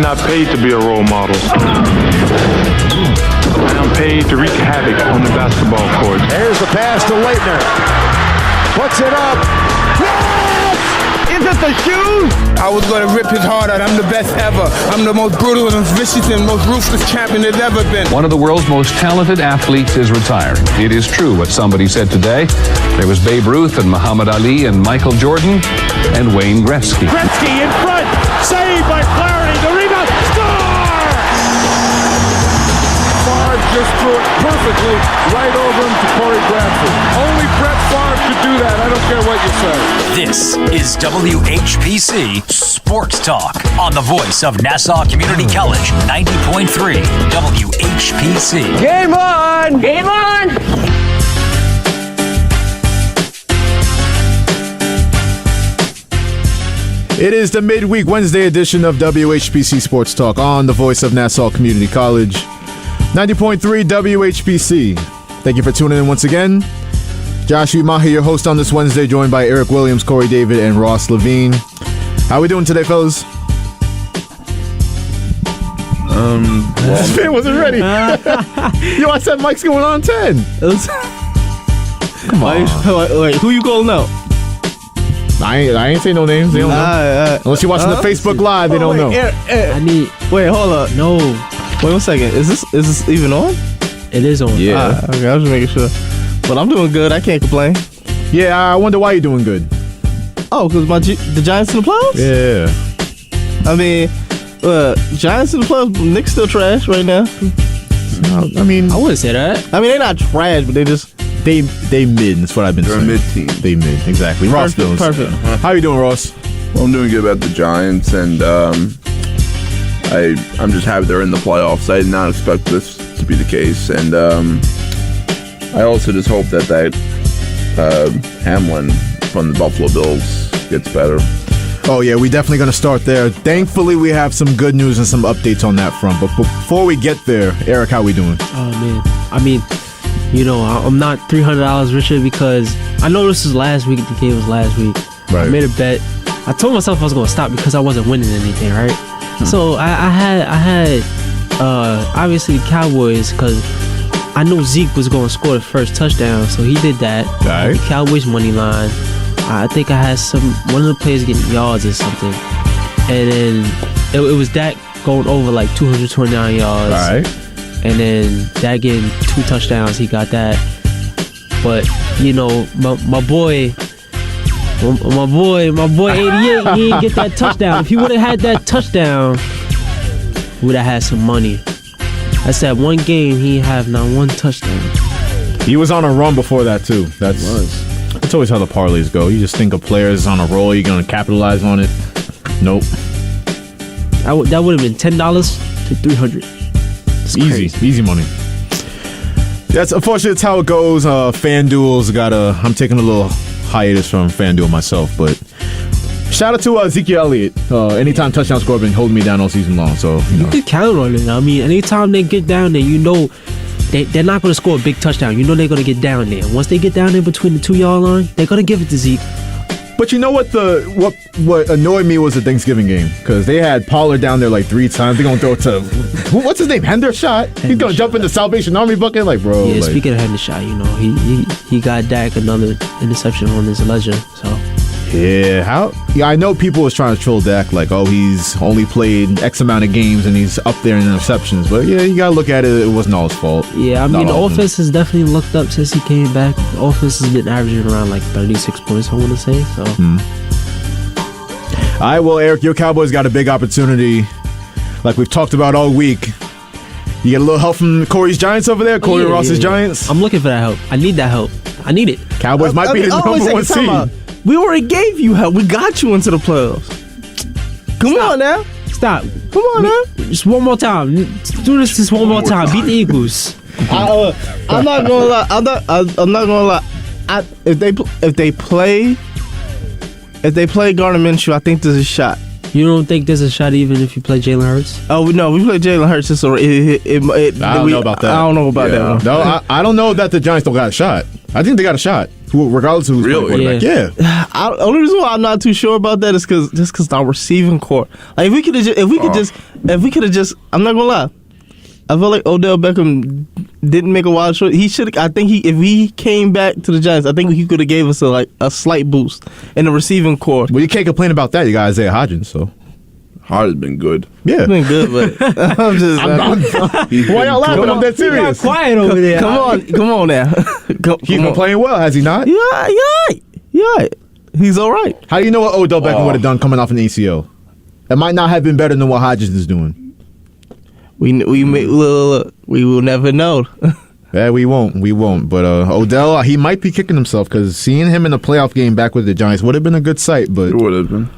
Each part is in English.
I'm not paid to be a role model. I'm paid to wreak havoc on the basketball court. Here's the pass to Leitner. Puts it up. Yes! Is it the shoes? I was going to rip his heart out. I'm the best ever. I'm the most brutal and vicious and most ruthless champion there's ever been. One of the world's most talented athletes is retiring. It is true what somebody said today. There was Babe Ruth and Muhammad Ali and Michael Jordan and Wayne Gretzky. Gretzky in front. Saved by Flaherty. The rebound. Score! Favre just threw it perfectly right over him to Corey Bradford. Only Brett Favre could do that. I don't care what you say. This is WHPC Sports Talk on the voice of Nassau Community College, 90.3 WHPC. Game on! Game on! It is the midweek Wednesday edition of WHPC Sports Talk on the voice of Nassau Community College, 90.3 WHPC. Thank you for tuning in once again. Josh Umaha, your host on this Wednesday, joined by Eric Williams, Corey David, and Ross Levine. How we doing today, fellas? This fan wasn't ready. Yo, I said Mike's going on 10. Come on. Wait, who you calling out? I ain't say no names. They don't know. Unless you're watching the Facebook Live, they don't know. Wait, hold up. No. Wait 1 second. Is this even on? It is on. Yeah. Okay, I was just making sure. But I'm doing good. I can't complain. Yeah, I wonder why you're doing good. Oh, because the Giants in the playoffs? Yeah. I mean, Giants in the playoffs, Knicks still trash right now. I mean, I wouldn't say that. I mean, they're not trash, but they mid. That's what I've been saying. They're a mid-team. They mid, exactly. Ross knows. Perfect. How you doing, Ross? Well, I'm doing good about the Giants, and I'm just happy they're in the playoffs. I did not expect this to be the case, and I also just hope that Hamlin from the Buffalo Bills gets better. Oh, yeah, we're definitely going to start there. Thankfully, we have some good news and some updates on that front. But before we get there, Eric, how we doing? Oh, man. I mean, you know, I'm not $300 richer because I know this was last week. The game was last week. Right. I made a bet. I told myself I was going to stop because I wasn't winning anything, right? So I had obviously the Cowboys because I knew Zeke was going to score the first touchdown, so he did that. Right. The Cowboys money line. I think I had one of the players getting yards or something, and then it was Dak going over like 229 yards. All right. And then Dak getting 2 touchdowns. He got that. But you know, my boy 88, he didn't get that touchdown. If he would have had that touchdown, we would have had some money. That's that one game he have not one touchdown. He was on a run before that, too. That's always how the parlays go. You just think a player is on a roll, you're going to capitalize on it. Nope. That would have been $10 to $300. Easy money. That's unfortunately that's how it goes. FanDuel's I'm taking a little hiatus from FanDuel myself, but shout out to Ezekiel Elliott. Anytime touchdown score been holding me down all season long. So you can count on it. I mean, anytime they get down there, you know they're not going to score a big touchdown. You know they're going to get down there. Once they get down there between the 2-yard line, they're going to give it to Zeke. But you know what what annoyed me was the Thanksgiving game, because they had Pollard down there like 3 times. They're going to throw it to what's his name? Hendershot. He's going to jump in the Salvation Army bucket, like, bro. Yeah, like, speaking of Hendershot, you know he got Dak another interception on his ledger. So yeah, I know people was trying to troll Dak, like, oh, he's only played X amount of games and he's up there in interceptions. But yeah, you gotta look at it. It wasn't all his fault. Yeah, I mean, the offense has definitely looked up since he came back. The offense has been averaging around like 36 points, I want to say. So. All right, well, Eric, your Cowboys got a big opportunity, like we've talked about all week. You get a little help from Corey's Giants over there, Corey Ross's Giants. I'm looking for that help. I need that help. I need it. Cowboys might be the number 1 seed. We already gave you help. We got you into the playoffs. Come on now. Stop. Come on now. Just one more time. Do this just one more time. Beat the Eagles. I'm not gonna lie. I'm not gonna lie. If they play Gardner Minshew, I think there's a shot. You don't think there's a shot even if you play Jalen Hurts? Oh no, we play Jalen Hurts. So I don't know about that. I don't know about that one. No, I don't know that the Giants don't got a shot. I think they got a shot, regardless of who's playing quarterback. Yeah. The only reason why I'm not too sure about that is because our receiving core. Like if we could have just, I'm not gonna lie. I feel like Odell Beckham didn't make a wild choice. He should. I think if he came back to the Giants, I think he could have gave us a slight boost in the receiving core. Well, you can't complain about that. You got Isaiah Hodgins, so. Hodgins been good. Yeah, he's been good, but I'm just. Why y'all laughing? I'm dead serious. He got quiet over there. Come on now. He's been playing well, has he not? Yeah. He's all right. How do you know what Odell Beckham would have done coming off an ACL? It might not have been better than what Hodgins is doing. We will never know. Yeah, we won't. But Odell, he might be kicking himself because seeing him in the playoff game back with the Giants would have been a good sight. But it would have been.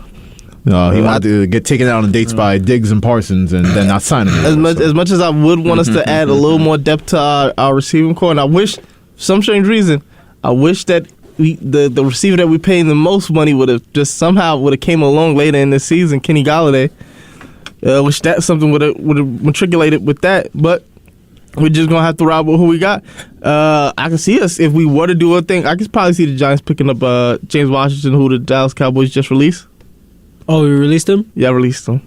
He might get taken out on dates by Diggs and Parsons and then not signing him. As much as I would want us to add a little more depth to our receiving core, and I wish, for some strange reason, that the receiver that we paying the most money would have just somehow came along later in the season, Kenny Golladay. Wish that something would have matriculated with that, but we're just gonna have to ride with who we got. I can see us if we were to do a thing. I could probably see the Giants picking up James Washington, who the Dallas Cowboys just released. Oh, we released him? Yeah, I released him.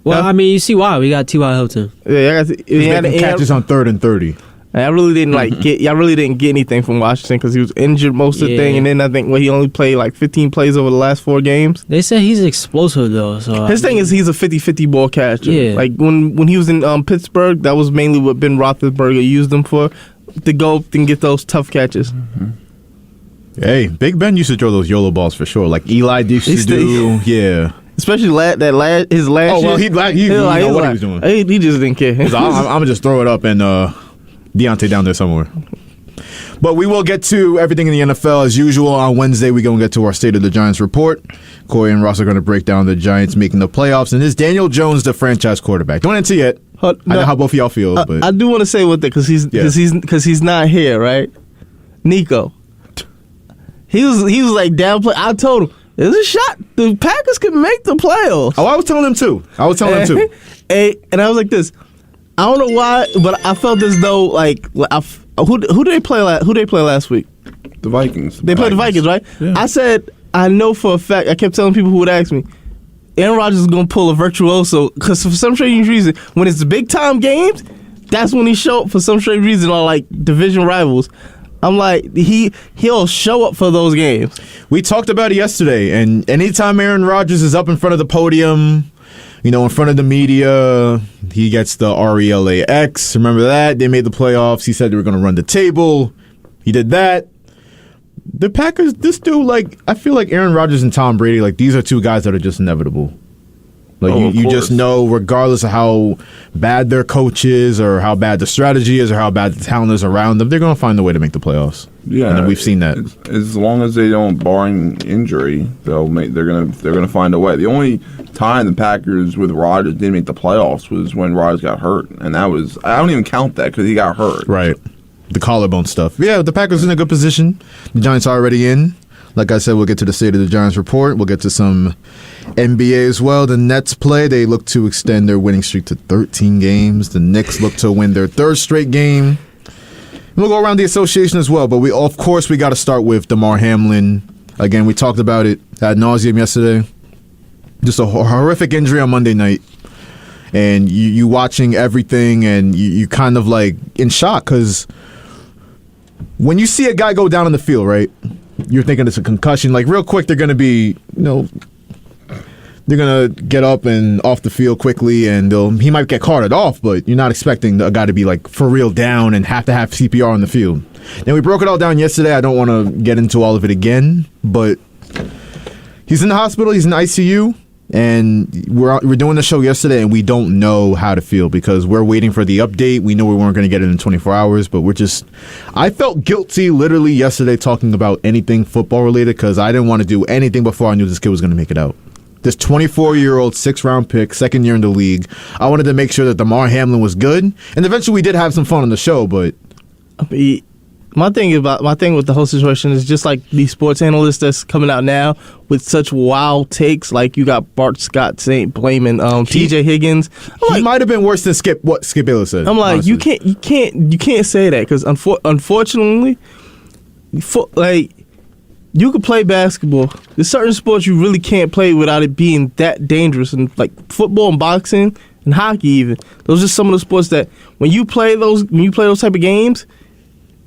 Well, I mean, you see why we got T.Y. Hilton. Yeah, he had catches on 3rd and 30. I really didn't get anything from Washington because he was injured most of the thing, and then I think he only played like 15 plays over the last 4 games. They said he's explosive though. So his thing is he's a 50-50 ball catcher. Yeah. Like when he was in Pittsburgh, that was mainly what Ben Roethlisberger used him for, to go up and get those tough catches. Mm-hmm. Hey, Big Ben used to throw those YOLO balls for sure, like Eli used to do. Yeah. Especially his last year. Oh, well, he know what he was doing. He just didn't care. I'm going to just throw it up and Deontay down there somewhere. But we will get to everything in the NFL as usual. On Wednesday, we're going to get to our State of the Giants report. Corey and Ross are going to break down the Giants making the playoffs. And is Daniel Jones the franchise quarterback? Don't answer yet. I know how both of y'all feel. But I do want to say one thing because he's not here, right? Nico. He was like downplay. I told him there's a shot the Packers could make the playoffs. Oh, I was telling him too. And I was like this. I don't know why, but I felt as though who did they play last week? The Vikings. They played the Vikings, right? Yeah. I said I know for a fact. I kept telling people who would ask me, Aaron Rodgers is gonna pull a virtuoso because for some strange reason, when it's the big time games, that's when he show up for some strange reason on like division rivals. I'm like, he'll show up for those games. We talked about it yesterday, and anytime Aaron Rodgers is up in front of the podium, in front of the media, he gets the RELAX. Remember that? They made the playoffs. He said they were going to run the table. He did that. The Packers, I feel like Aaron Rodgers and Tom Brady, these are two guys that are just inevitable. You just know, regardless of how bad their coach is or how bad the strategy is or how bad the talent is around them, they're going to find a way to make the playoffs. Yeah, and we've seen that. As long as they don't, barring injury, they're going to find a way. The only time the Packers with Rodgers didn't make the playoffs was when Rodgers got hurt, and that was, I don't even count that because he got hurt. Right, the collarbone stuff. Yeah, the Packers in a good position. The Giants are already in. Like I said, we'll get to the State of the Giants report. We'll get to some NBA as well. The Nets play. They look to extend their winning streak to 13 games. The Knicks look to win their 3rd straight game. And we'll go around the association as well. But we got to start with Damar Hamlin. Again, we talked about it ad nauseum yesterday. Just a horrific injury on Monday night. And you watching everything and you kind of like in shock because when you see a guy go down on the field, right? You're thinking it's a concussion. Real quick, they're going to be, they're going to get up and off the field quickly, and he might get carted off, but you're not expecting a guy to be, for real down and have to have CPR on the field. Then we broke it all down yesterday. I don't want to get into all of it again, but he's in the hospital. He's in the ICU, and we're doing the show yesterday, and we don't know how to feel because we're waiting for the update. We know we weren't going to get it in 24 hours, but I felt guilty literally yesterday talking about anything football related because I didn't want to do anything before I knew this kid was going to make it out. This 24-year-old 6th-round pick, 2nd year in the league. I wanted to make sure that Damar Hamlin was good, and eventually we did have some fun on the show, but my thing with the whole situation is just like these sports analysts that's coming out now with such wild takes. Like you got Bart Scott blaming T.J. Higgins. He might have been worse than Skip Bayless said. I'm like, honestly. you can't say that because unfortunately, you could play basketball. There's certain sports you really can't play without it being that dangerous. And like football and boxing and hockey, even those are some of the sports that when you play those type of games,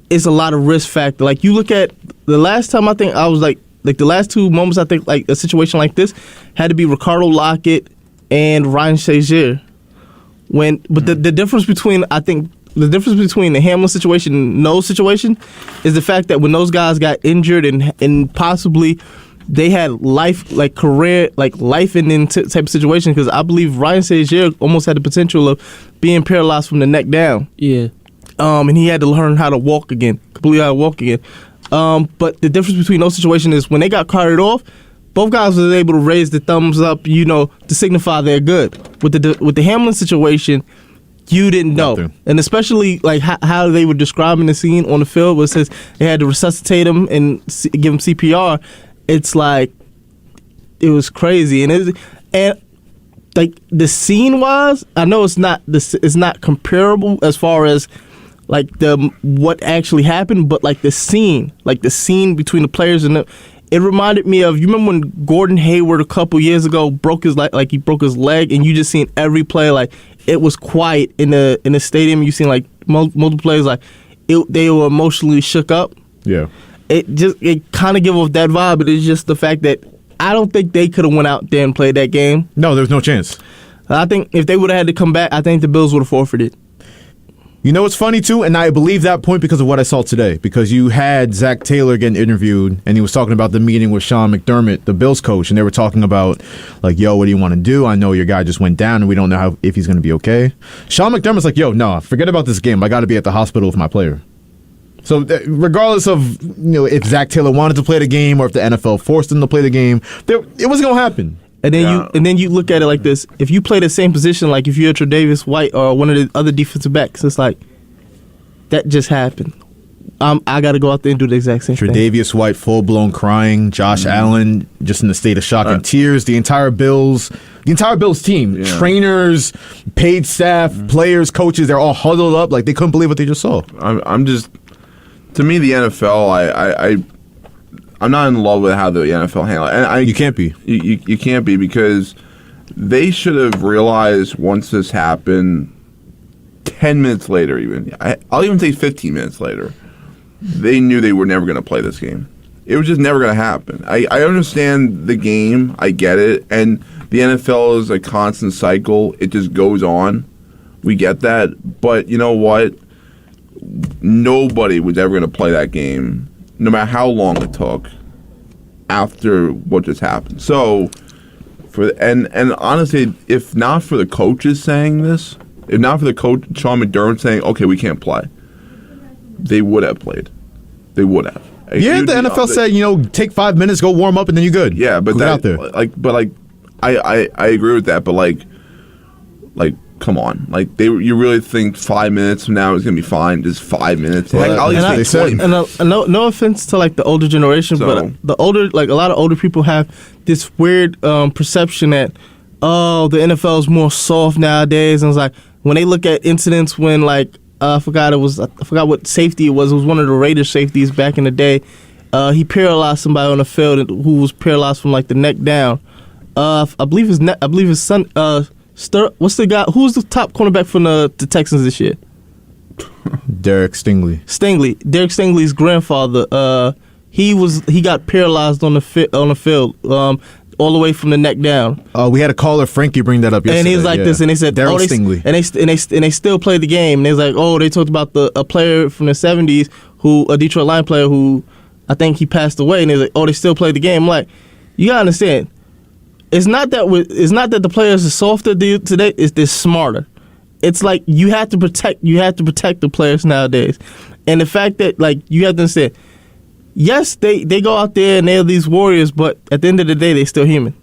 it's a lot of risk factor. Like you look at the last time I think I was like the last two moments I think like a situation like this had to be Ricardo Lockett and Ryan Shazier. But the difference between the Hamlin situation and No's situation is the fact that when those guys got injured and possibly they had life ending type of situation, because I believe Ryan Shazier almost had the potential of being paralyzed from the neck down. Yeah. And he had to learn how to walk again, completely how to walk again. But the difference between those situations is when they got carted off, both guys were able to raise the thumbs up, to signify they're good. With the Hamlin situation, you didn't know. And especially like how they were describing the scene on the field, where it says they had to resuscitate him and give him CPR. It's like it was crazy, and like the scene wise, I know it's not comparable as far as like what actually happened, but like the scene between the players and it reminded me of, you remember when Gordon Hayward a couple years ago broke his leg, and you just seen every play like it was quiet in the stadium. You seen like multiple players like they were emotionally shook up. Yeah, it kind of give off that vibe, but it's just the fact that I don't think they could have went out there and played that game. No, there's no chance. I think if they would have had to come back, I think the Bills would have forfeited. You know what's funny, too? And I believe that point because of what I saw today. Because you had Zach Taylor getting interviewed, and he was talking about the meeting with Sean McDermott, the Bills coach, and they were talking about, like, yo, what do you want to do? I know your guy just went down, and we don't know if he's going to be okay. Sean McDermott's like, yo, no, forget about this game. I got to be at the hospital with my player. So regardless of if Zach Taylor wanted to play the game or if the NFL forced him to play the game, it wasn't going to happen. And then you look at it like this: if you play the same position, like if you're Tre'Davious White or one of the other defensive backs, it's like that just happened. I got to go out there and do the exact same thing. Tre'Davious White full blown crying. Josh Allen just in a state of shock and tears. The entire Bills team, trainers, paid staff, players, coaches, they're all huddled up like they couldn't believe what they just saw. To me, the NFL, I'm not in love with how the NFL handle it. And you can't be. You can't be, because they should have realized once this happened, 10 minutes later even, I'll even say 15 minutes later, they knew they were never going to play this game. It was just never going to happen. I understand the game. I get it. And the NFL is a constant cycle. It just goes on. We get that. But you know what? Nobody was ever going to play that game, no matter how long it took, after what just happened. So, and honestly, if not for the coaches saying this, if not for the coach Sean McDermott saying, "Okay, we can't play," they would have played. They would have. Yeah, the NFL said, take 5 minutes, go warm up, and then you're good. Yeah, but out there. I agree with that. But like, come on, you really think 5 minutes from now is gonna be fine? Just 5 minutes? I'll even say 20 minutes. No offense to the older generation, but the older, a lot of older people have this weird perception that the NFL is more soft nowadays, and it's like when they look at incidents when I forgot what safety it was. It was one of the Raiders safeties back in the day. He paralyzed somebody on the field who was paralyzed from the neck down. I believe his son. What's the guy? Who's the top cornerback from the Texans this year? Derek Stingley. Derek Stingley's grandfather. He got paralyzed on the field. All the way from the neck down. We had a caller, Frankie, bring that up yesterday. And he's like this, and they said, Derek Stingley. And they still played the game. And they was like, they talked about a player from the 70s, a Detroit Lion player who I think he passed away. And they was like, they still played the game. I'm like, you gotta understand, it's not that the players are softer today. It's they're smarter. It's like you have to protect the players nowadays, and the fact that you have to understand. Yes, they go out there and they're these warriors, but at the end of the day, they're still human.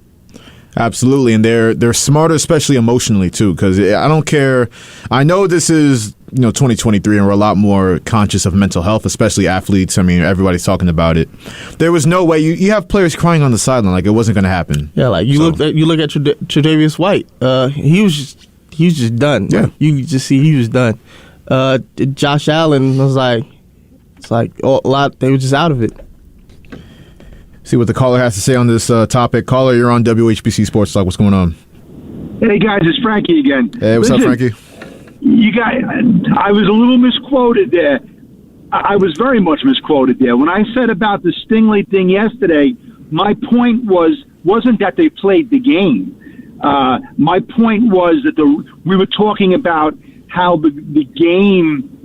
Absolutely, and they're smarter, especially emotionally too. Because I don't care. I know this is 2023, and we're a lot more conscious of mental health, especially athletes. I mean, everybody's talking about it. There was no way you have players crying on the sideline like it wasn't going to happen. Yeah, you look at Tre'Davious White. He was just done. Yeah, you just see he was done. Josh Allen was like. It's like a lot. They were just out of it. See what the caller has to say on this topic. Caller, you're on WHPC Sports Talk. What's going on? Hey guys, it's Frankie again. Hey, what's up, Frankie? You guys, I was a little misquoted there. I was very much misquoted there. When I said about the Stingley thing yesterday, my point wasn't that they played the game. My point was that we were talking about how the game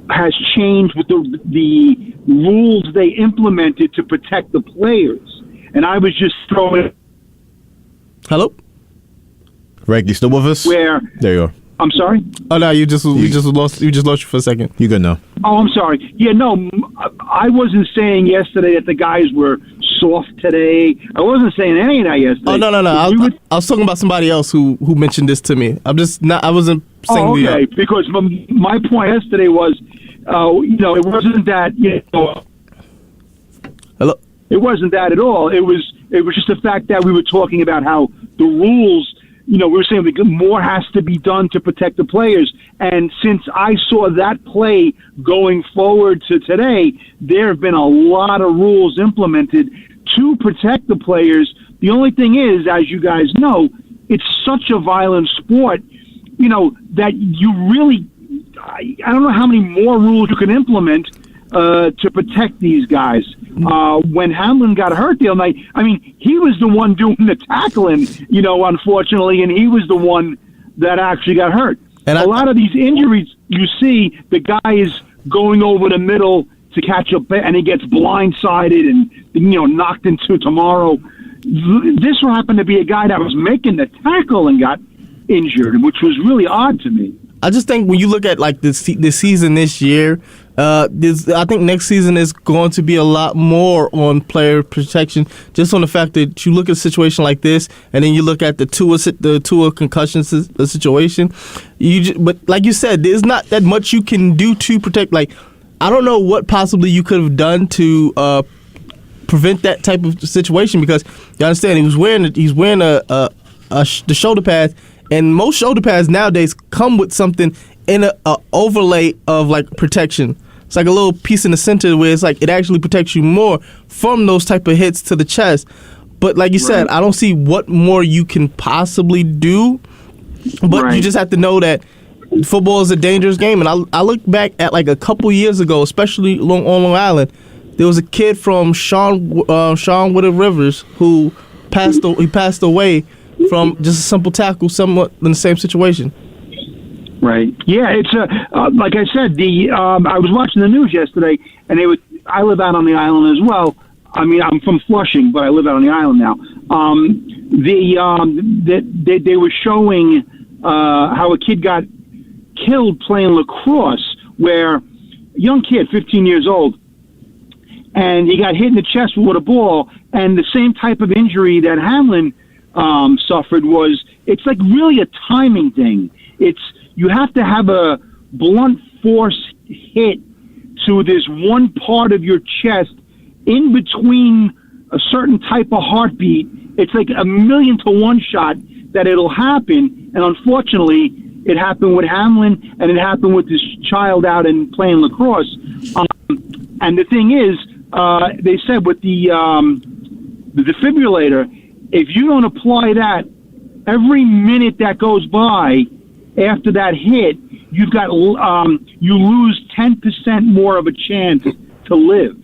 has changed with the rules they implemented to protect the players. And I was just throwing... Hello? Frank, you still with us? Where? There you are. I'm sorry? Oh, no, you just lost you for a second. You good now. Oh, I'm sorry. Yeah, no, I wasn't saying yesterday that the guys were soft today. I wasn't saying any of that yesterday. Oh, no. I was talking about somebody else who mentioned this to me. I wasn't saying okay, because my point yesterday was, it wasn't that, Hello? It wasn't that at all. It was just the fact that we were talking about how the rules, we were saying more has to be done to protect the players. And since I saw that play going forward to today, there have been a lot of rules implemented to protect the players. The only thing is, as you guys know, it's such a violent sport, that you really, I don't know how many more rules you can implement to protect these guys. When Hamlin got hurt the other night, he was the one doing the tackling, unfortunately, and he was the one that actually got hurt. And a lot of these injuries, you see the guy is going over the middle to catch up, and he gets blindsided and, knocked into tomorrow. This happened to be a guy that was making the tackle and got injured, which was really odd to me. I just think when you look at like the season this year, I think next season is going to be a lot more on player protection, just on the fact that you look at a situation like this, and then you look at the Tua concussion situation. But like you said, there's not that much you can do to protect. Like, I don't know what possibly you could have done to prevent that type of situation, because you understand he's wearing the shoulder pads. And most shoulder pads nowadays come with something in a overlay of like protection. It's like a little piece in the center where it's like it actually protects you more from those type of hits to the chest. But like you said, I don't see what more you can possibly do. But you just have to know that football is a dangerous game. And I look back at like a couple years ago, especially on Long Island, there was a kid from Sean Woodard Rivers who passed away from just a simple tackle, somewhat in the same situation. Right. Yeah, it's like I said. I was watching the news yesterday, and I live out on the island as well. I'm from Flushing, but I live out on the island now. They were showing how a kid got killed playing lacrosse, where a young kid, 15 years old, and he got hit in the chest with a ball, and the same type of injury that Hamlin suffered it's like really a timing thing. You have to have a blunt force hit to this one part of your chest in between a certain type of heartbeat. It's like 1,000,000 to 1 shot that it'll happen. And unfortunately, it happened with Hamlin, and it happened with this child out and playing lacrosse. And the thing is, they said with the defibrillator, if you don't apply that, every minute that goes by after that hit, you lose 10% more of a chance to live.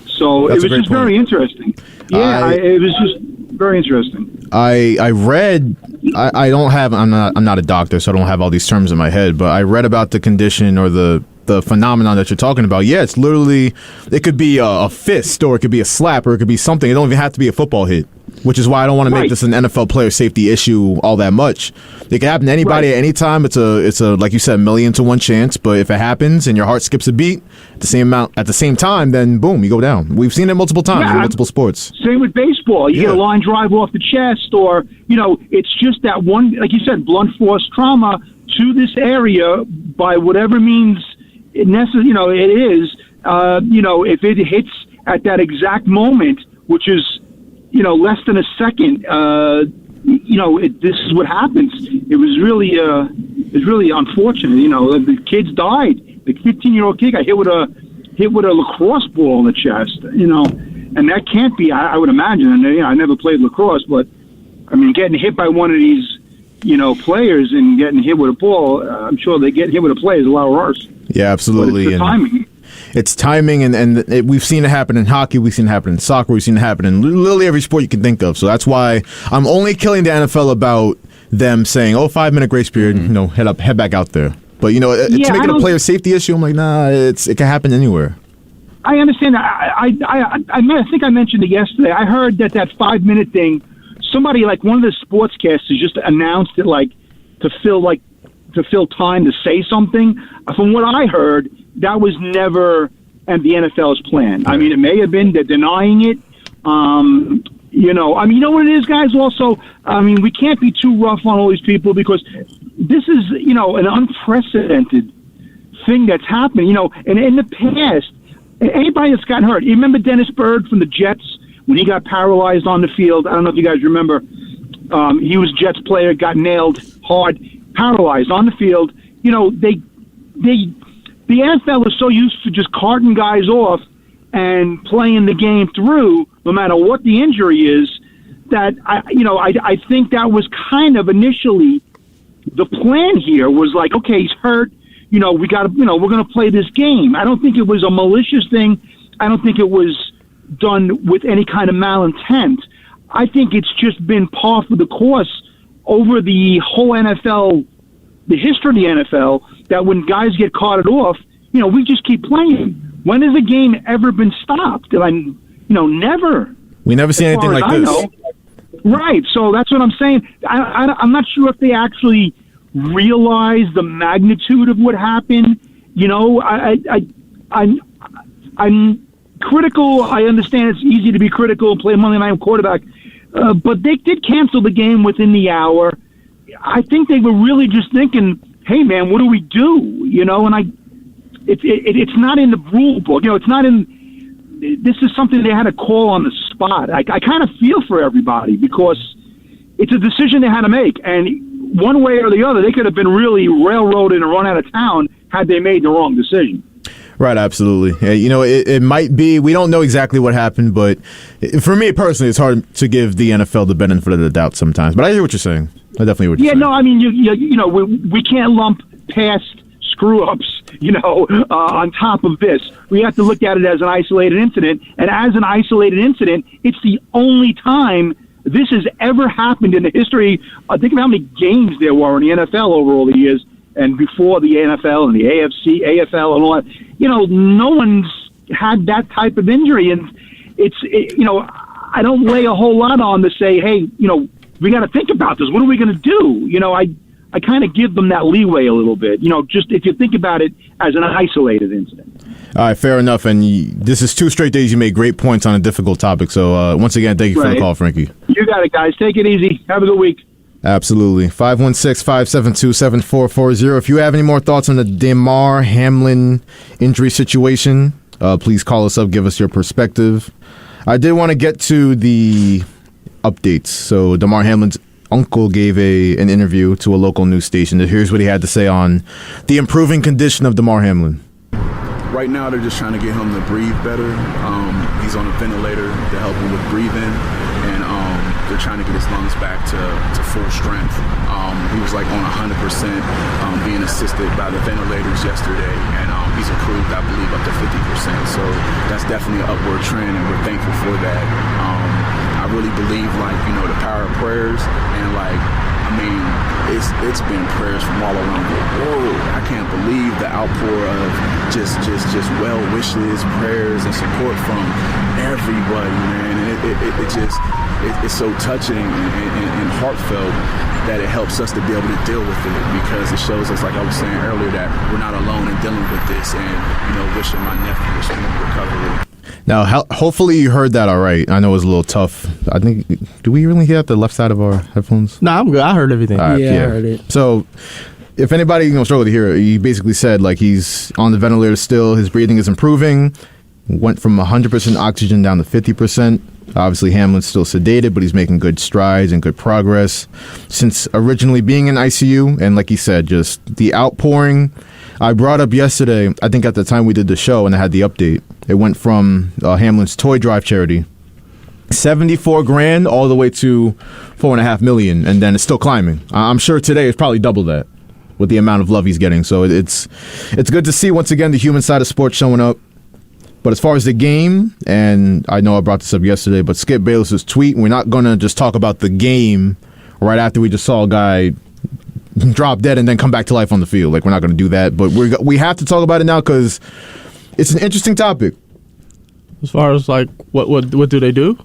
So That's it was just very interesting. Yeah, it was just very interesting. I read. I'm not a doctor, so I don't have all these terms in my head. But I read about the condition or the phenomenon that you're talking about. Yeah, it's literally, it could be a fist, or it could be a slap, or it could be something. It don't even have to be a football hit, which is why I don't want to make this an NFL player safety issue all that much. It can happen to anybody at any time. It's a like you said, 1,000,000 to 1 chance. But if it happens and your heart skips a beat at the same time, then boom, you go down. We've seen it multiple times in multiple sports. Same with baseball. You get a line drive off the chest, or it's just that one, like you said, blunt force trauma to this area by whatever means it is. If it hits at that exact moment, which is less than a second, this is what happens. It was really unfortunate. The kids died. The 15-year-old kid got hit with a lacrosse ball in the chest, and that can't be. I would imagine. And I never played lacrosse, but I mean, getting hit by one of these, players and getting hit with a ball, I'm sure they get hit with a play is a lot worse. Yeah, absolutely. But it's the timing. It's timing, and we've seen it happen in hockey, we've seen it happen in soccer, we've seen it happen in literally every sport you can think of. So that's why I'm only killing the NFL about them saying, 5-minute grace period, head back out there. But, to make it a player safety issue, I'm like, nah, it can happen anywhere. I understand. I think I mentioned it yesterday. I heard that 5-minute thing, somebody like one of the sportscasters just announced it to fill time to say something. From what I heard, that was never the NFL's plan. I mean, it may have been they're denying it. You know what it is, guys. Also, we can't be too rough on all these people because this is an unprecedented thing that's happening. And in the past, anybody that's gotten hurt. You remember Dennis Byrd from the Jets when he got paralyzed on the field? I don't know if you guys remember. He was a Jets player, got nailed hard, paralyzed on the field. The NFL is so used to just carting guys off and playing the game through, no matter what the injury is, that I think that was kind of initially the plan here was like, okay, he's hurt. We got to, we're going to play this game. I don't think it was a malicious thing. I don't think it was done with any kind of malintent. I think it's just been par for the course over the whole NFL, the history of the NFL, that when guys get carted off, we just keep playing. When has a game ever been stopped? Never. We never see anything like this. Right. So that's what I'm saying. I'm not sure if they actually realize the magnitude of what happened. I'm critical. I understand it's easy to be critical and play Monday Night Quarterback, but they did cancel the game within the hour. I think they were really just thinking, "Hey, man, what do we do?" And it's not in the rule book. It's not in. This is something they had to call on the spot. I kind of feel for everybody because it's a decision they had to make, and one way or the other, they could have been really railroaded and run out of town had they made the wrong decision. Right, absolutely. Yeah, it might be. We don't know exactly what happened, but for me personally, it's hard to give the NFL the benefit of the doubt sometimes. But I hear what you're saying. I definitely hear what you're saying. Yeah, no, I mean, we can't lump past screw-ups, on top of this. We have to look at it as an isolated incident, and as an isolated incident, it's the only time this has ever happened in the history. Think of how many games there were in the NFL over all the years, and before the NFL and the AFC, AFL, and all that. No one's had that type of injury, and I don't lay a whole lot on to say, hey, we got to think about this. What are we going to do? I kind of give them that leeway a little bit, just if you think about it as an isolated incident. All right, fair enough. And this is 2 straight days you made great points on a difficult topic. So once again, thank you for the call, Frankie. You got it, guys. Take it easy. Have a good week. Absolutely. 516-572-7440. If you have any more thoughts on the Damar Hamlin injury situation, please call us up, give us your perspective. I did want to get to the updates. So Damar Hamlin's uncle gave an interview to a local news station. Here's what he had to say on the improving condition of Damar Hamlin. Right now, they're just trying to get him to breathe better. He's on a ventilator to help him with breathing, and they're trying to get his lungs back to full strength. He was on 100%, being assisted by the ventilators yesterday, and he's improved, I believe, up to 50%. So that's definitely an upward trend, and we're thankful for that. I really believe, the power of prayers, and it's been prayers from all around the world. I can't believe the outpour of just well wishes, prayers, and support from everybody, man. And it's so touching and heartfelt that it helps us to be able to deal with it, because it shows us, like I was saying earlier, that we're not alone in dealing with this, and wishing my nephew a speedy recovery. Now, hopefully you heard that all right. I know it was a little tough. I think, do we really hear the left side of our headphones? No, I'm good. I heard everything. Right, I heard it. So, if anybody struggle to hear it, he basically said he's on the ventilator still. His breathing is improving. Went from 100% oxygen down to 50%. Obviously, Hamlin's still sedated, but he's making good strides and good progress since originally being in ICU. And like he said, just the outpouring I brought up yesterday, I think at the time we did the show and I had the update, it went from Hamlin's toy drive charity, $74,000 all the way to $4.5 million, and then it's still climbing. I'm sure today it's probably double that with the amount of love he's getting. So it's good to see once again the human side of sports showing up. But as far as the game, and I know I brought this up yesterday, but Skip Bayless's tweet, we're not going to just talk about the game right after we just saw a guy drop dead and then come back to life on the field. Like, we're not going to do that. But we have to talk about it now because it's an interesting topic. As far as, like, what do they do?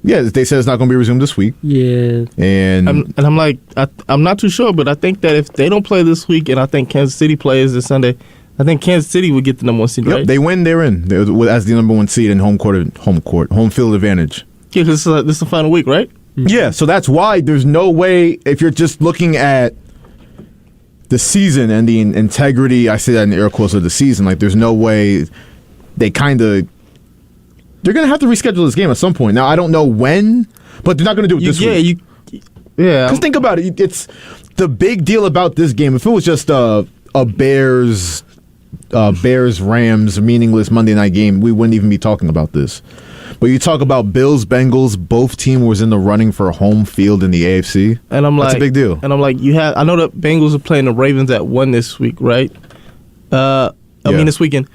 Yeah, they said it's not going to be resumed this week. Yeah. And I'm like, I'm not too sure, but I think that if they don't play this week and I think Kansas City plays this Sunday, I think Kansas City would get the number 1 seed, right? Yep, they win, they're in. As the number 1 seed in home field advantage. Yeah, because this is the final week, right? Yeah, so that's why there's no way, if you're just looking at the season and the integrity, I say that in the air quotes, of the season, like there's no way they're going to have to reschedule this game at some point. Now, I don't know when, but they're not going to do it this week. Yeah. Because think about it. It's the big deal about this game. If it was just a Bears-Rams meaningless Monday night game, we wouldn't even be talking about this. But you talk about Bills-Bengals, both teams was in the running for home field in the AFC. And I'm that's a big deal. And I'm like, I know the Bengals are playing the Ravens at 1 this week, right? I mean this weekend.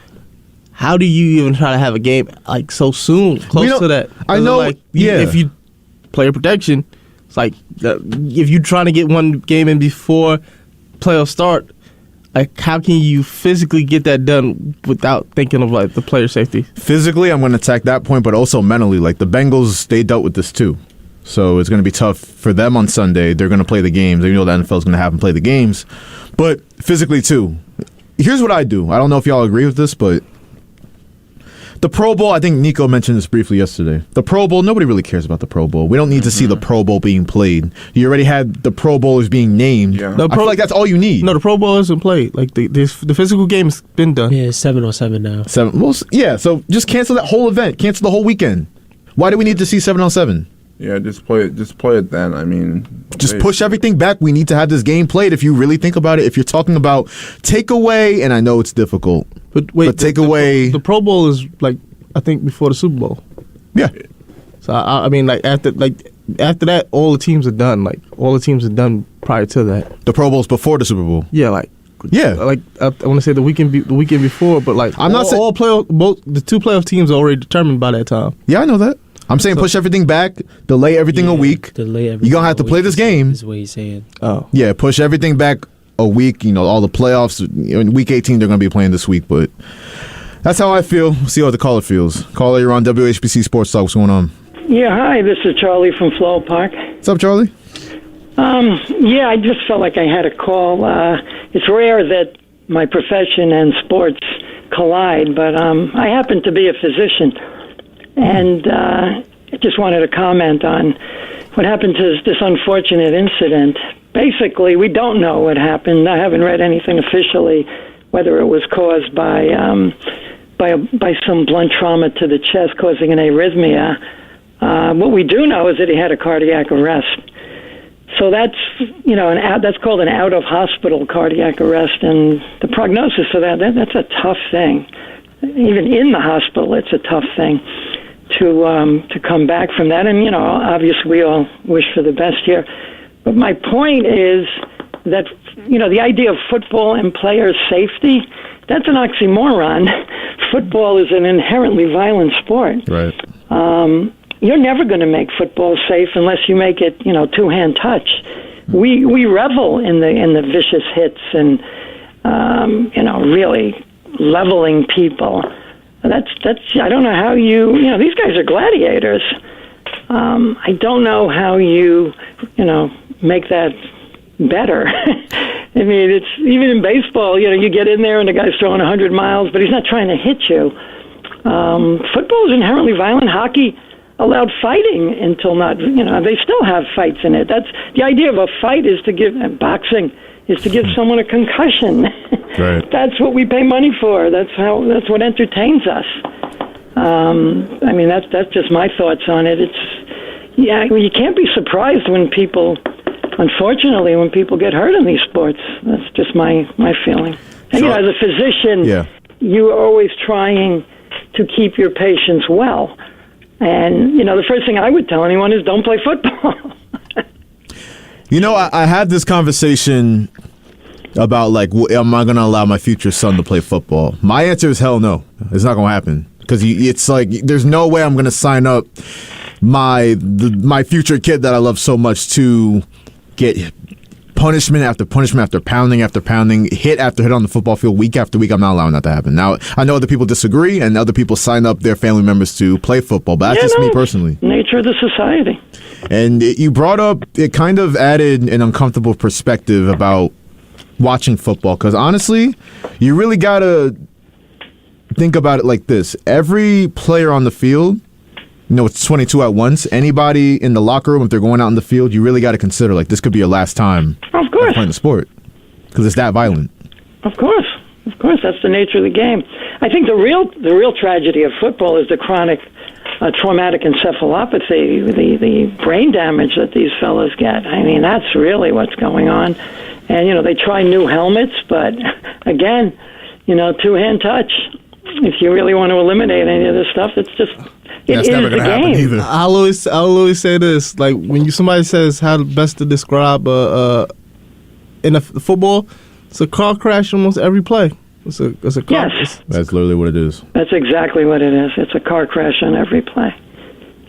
How do you even try to have a game like so soon, close to that? I know, like, if you player protection, it's like if you're trying to get one game in before playoffs start, like how can you physically get that done without thinking of like the player safety? Physically, I'm going to attack that point, but also mentally. Like the Bengals, they dealt with this too. So it's going to be tough for them on Sunday. They're going to play the games. They know the NFL is going to have them play the games. But physically too. Here's what I do. I don't know if y'all agree with this, but the Pro Bowl, I think Nico mentioned this briefly yesterday. The Pro Bowl, nobody really cares about the Pro Bowl. We don't need to see the Pro Bowl being played. You already had the Pro Bowlers being named. Yeah. I feel like that's all you need. No, the Pro Bowl isn't played. Like the physical game's been done. Yeah, it's 7-on-7 now. So just cancel that whole event. Cancel the whole weekend. Why do we need to see 7-on-7? Yeah, just play it then. I mean, just push everything back. We need to have this game played. If you really think about it, if you're talking about takeaway, and I know it's difficult, but wait, takeaway. The Pro Bowl is like I think before the Super Bowl. Yeah. So I mean, like after that, all the teams are done. Like all the teams are done prior to that. The Pro Bowl's before the Super Bowl. Yeah, like I want to say the weekend before, but like I'm not saying both the 2 playoff teams are already determined by that time. Yeah, I know that. I'm saying push everything back, delay everything a week. You're going to have to play this game. Is what he's saying. Oh. Yeah, push everything back a week. You know, all the playoffs. In week 18, they're going to be playing this week. But that's how I feel. We'll see how the caller feels. Caller, you're on WHPC Sports Talk. What's going on? Yeah, hi. This is Charlie from Flow Park. What's up, Charlie? Yeah, I just felt like I had a call. It's rare that my profession and sports collide, but I happen to be a physician. And I just wanted to comment on what happened to this unfortunate incident. Basically, we don't know what happened. I haven't read anything officially, whether it was caused by some blunt trauma to the chest causing an arrhythmia. What we do know is that he had a cardiac arrest. So that's that's called an out-of-hospital cardiac arrest, and the prognosis of that's a tough thing. Even in the hospital, it's a tough thing to come back from that. And, obviously we all wish for the best here. But my point is that, the idea of football and player safety, that's an oxymoron. Football is an inherently violent sport. Right. You're never going to make football safe unless you make it, two-hand touch. We revel in the vicious hits and, really leveling people. That's. I don't know how these guys are gladiators. I don't know how you make that better. I mean, it's even in baseball. You get in there and the guy's throwing 100 miles, but he's not trying to hit you. Football is inherently violent. Hockey allowed fighting until they still have fights in it. That's the idea of a fight is to give boxing is to give someone a concussion. Right. That's what we pay money for. That's what entertains us. I mean, that's just my thoughts on it. You can't be surprised when people get hurt in these sports. That's just my feeling. And, as a physician, you are always trying to keep your patients well. And, the first thing I would tell anyone is don't play football. I had this conversation about, am I going to allow my future son to play football? My answer is hell no. It's not going to happen. Because it's like, there's no way I'm going to sign up my future kid that I love so much to get punishment after punishment after pounding, hit after hit on the football field week after week. I'm not allowing that to happen. Now, I know other people disagree, and other people sign up their family members to play football, but that's just me personally. Nature of the society. And you brought up, it kind of added an uncomfortable perspective about watching football, because honestly, you really got to think about it like this. Every player on the field, it's 22 at once. Anybody in the locker room, if they're going out in the field, you really got to consider, this could be your last time playing the sport, because it's that violent. Of course, that's the nature of the game. I think the real tragedy of football is the chronic traumatic encephalopathy, the brain damage that these fellas get. I mean, that's really what's going on. And, they try new helmets, but again, two-hand touch. If you really want to eliminate any of this stuff, it's just... That's never going to happen either. I'll always say this, when somebody says how best to describe in a football, it's a car crash almost every play. It's a car. Yes. That's literally what it is. That's exactly what it is. It's a car crash on every play.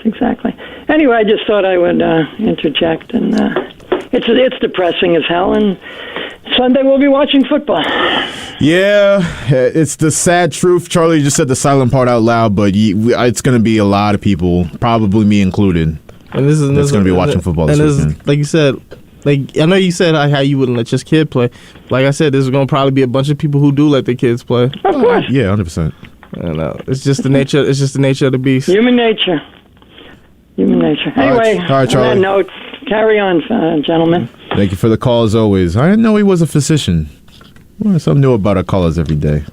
Exactly. Anyway, I just thought I would interject, and it's depressing as hell, and Sunday we'll be watching football. Yeah, it's the sad truth. Charlie just said the silent part out loud, but it's going to be a lot of people, probably me included, that's going to be watching football this weekend. Like you said, I know you said how you wouldn't let your kid play. Like I said, there's going to probably be a bunch of people who do let their kids play. Of course. Yeah, 100%. I know. It's just the nature. It's just the nature of the beast. Human nature. Anyway, all right, Charlie. On that note, carry on, gentlemen. Thank you for the call as always. I didn't know he was a physician. Learn something new about our callers every day.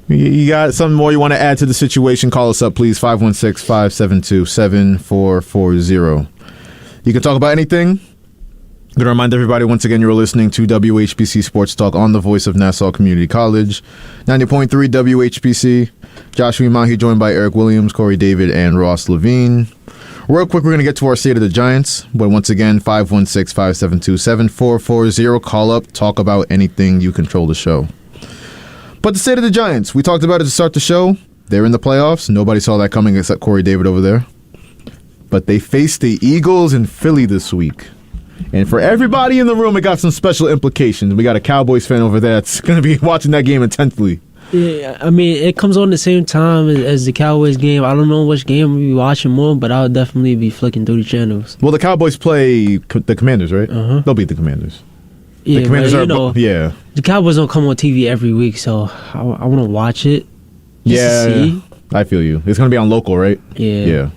You got something more you want to add to the situation? Call us up, please. 516-572-7440. You can talk about anything. I'm going to remind everybody once again you're listening to WHPC Sports Talk on the voice of Nassau Community College. 90.3 WHPC. Joshua Imahi joined by Eric Williams, Corey David, and Ross Levine. Real quick, we're going to get to our State of the Giants. But once again, 516-572-7440. Call up, talk about anything. You control the show. But the State of the Giants, we talked about it to start the show. They're in the playoffs. Nobody saw that coming except Corey David over there. But they faced the Eagles in Philly this week. And for everybody in the room, it got some special implications. We got a Cowboys fan over there that's going to be watching that game intensely. Yeah, I mean, it comes on the same time as the Cowboys game. I don't know which game we'll be watching more, but I'll definitely be flicking through the channels. Well, the Cowboys play the Commanders, right? Uh-huh. They'll beat the Commanders. Yeah, the Commanders the Cowboys don't come on TV every week, so I want to watch it. Yeah, I feel you. It's going to be on local, right? Yeah.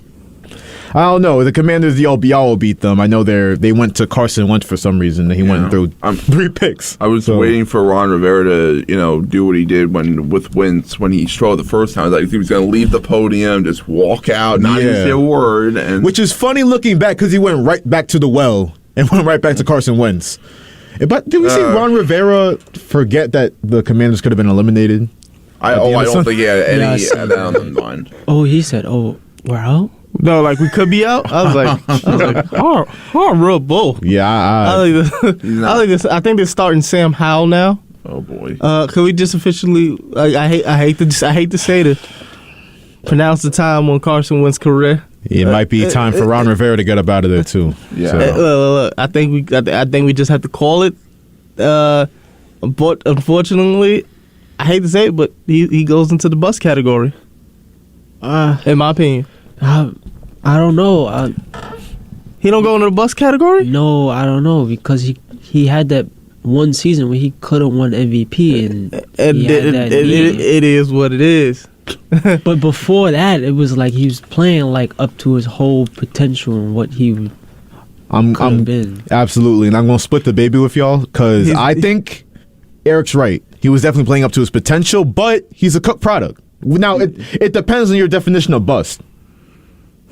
I don't know. The Commanders, y'all will beat them. I know they went to Carson Wentz for some reason. He went through 3 picks. I was waiting for Ron Rivera to, do what he did with Wentz when he struggled the first time. Like he was going to leave the podium, just walk out, not even say a word. Which is funny looking back because he went right back to the well and went right back to Carson Wentz. But did we see Ron Rivera forget that the Commanders could have been eliminated? I don't think he had any of that on the mind. Oh, he said, we're out? No, we could be out. I was like, real bull. Yeah, I think they're starting Sam Howell now. Oh boy. Could we just officially? I hate to say this. Pronounce the time on Carson Wentz's career. It might be time for Ron Rivera to get up out of there too. Yeah. So. I think we just have to call it. But unfortunately, I hate to say it, but he goes into the bust category. In my opinion. I don't know. He don't go into the bust category? No, I don't know, because he had that one season where he could have won MVP, and it is what it is. But before that, it was like he was playing up to his whole potential and what he could have been. Absolutely, and I'm going to split the baby with y'all because I think Eric's right. He was definitely playing up to his potential, but he's a cooked product. Now, it depends on your definition of bust.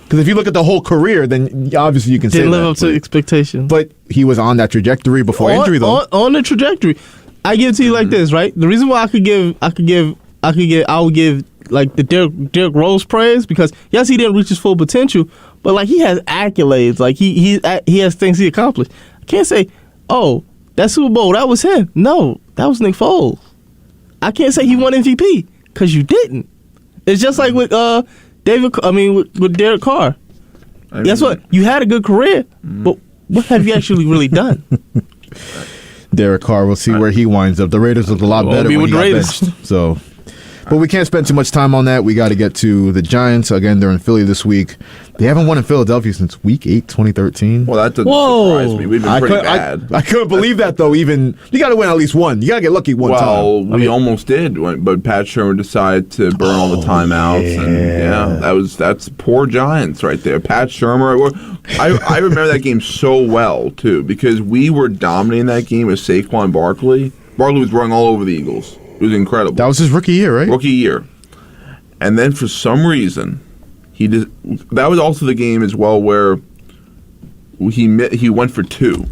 Because if you look at the whole career, then obviously you can say didn't live up to expectations. But he was on that trajectory before injury, though. On the trajectory. I give it to you like this, right? The reason why I would give like the Derrick Rose praise because yes, he didn't reach his full potential, but like he has accolades, like he has things he accomplished. I can't say, oh, that Super Bowl that was him. No, that was Nick Foles. I can't say he won MVP because you didn't. It's just like with with Derek Carr. Guess what? You had a good career, but what have you actually really done? Derek Carr, we'll see where he winds up. The Raiders look a lot better when he got benched. So, but we can't spend too much time on that. We got to get to the Giants. Again, they're in Philly this week. They haven't won in Philadelphia since Week 8, 2013. Well, that doesn't surprise me. We've been pretty bad. I couldn't believe that, though. Even you got to win at least one. You got to get lucky one time. Well, we almost did, but Pat Shermer decided to burn all the timeouts. And that's poor Giants right there. Pat Shermer. I remember that game so well, too, because we were dominating that game with Saquon Barkley. Barkley was running all over the Eagles. It was incredible. That was his rookie year, right? Rookie year. And then for some reason, that was also the game as well where he went for two.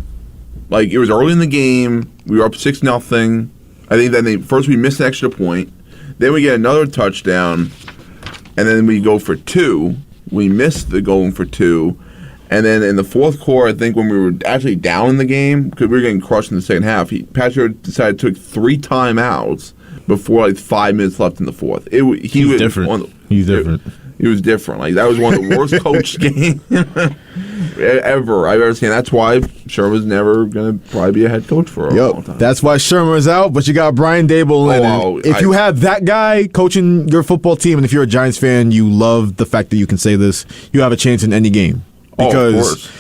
Like, it was early in the game. We were up 6-0. I think then first we missed an extra point. Then we get another touchdown. And then we go for two. We missed the going for two. And then in the fourth quarter, I think when we were actually down in the game, because we were getting crushed in the second half, Patrick decided to take 3 timeouts before like 5 minutes left in the fourth. He was different. He's different. He was different. Like, that was one of the worst coached games ever I've ever seen. That's why Shermer's never going to probably be a head coach for a long time. That's why Shermer's out, but you got Brian Daboll in. If you have that guy coaching your football team, and if you're a Giants fan, you love the fact that you can say this, you have a chance in any game. Because of course.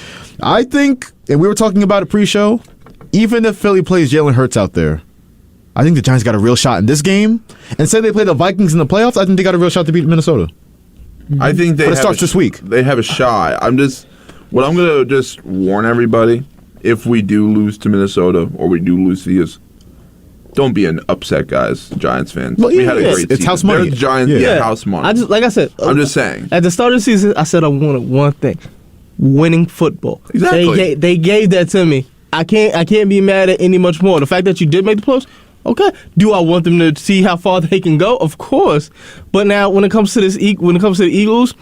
I think, and we were talking about it pre-show, even if Philly plays Jalen Hurts out there, I think the Giants got a real shot in this game. And say they play the Vikings in the playoffs, I think they got a real shot to beat Minnesota. I think but it starts this week. They have a shot. I'm going to just warn everybody, if we do lose to Minnesota or we do lose to the Eagles, don't be an upset, guys, Giants fans. Well, we had a great season. It's house money. They're the Giants, house money. Like I said, I'm just saying. At the start of the season, I said I wanted one thing: winning football. Exactly. They gave that to me. I can't be mad at any much more. The fact that you did make the playoffs, okay. Do I want them to see how far they can go? Of course. But now, when it comes to the Eagles,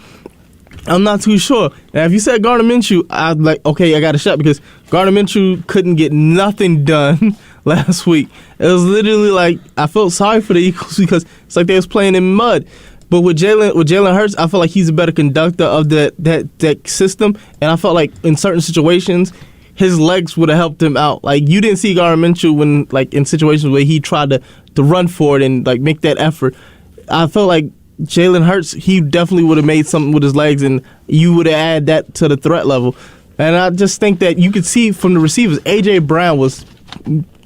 I'm not too sure. Now, if you said Gardner Minshew, I'd like, okay, I got a shot because Gardner Minshew couldn't get nothing done last week. It was literally like I felt sorry for the Eagles because it's like they was playing in mud. But with Jalen Hurts, I feel like he's a better conductor of that system, and I felt like in certain situations, his legs would have helped him out. Like, you didn't see Gardner Minshew when, like, in situations where he tried to run for it and like make that effort. I felt like Jalen Hurts, he definitely would have made something with his legs, and you would have added that to the threat level. And I just think that you could see from the receivers, A.J. Brown was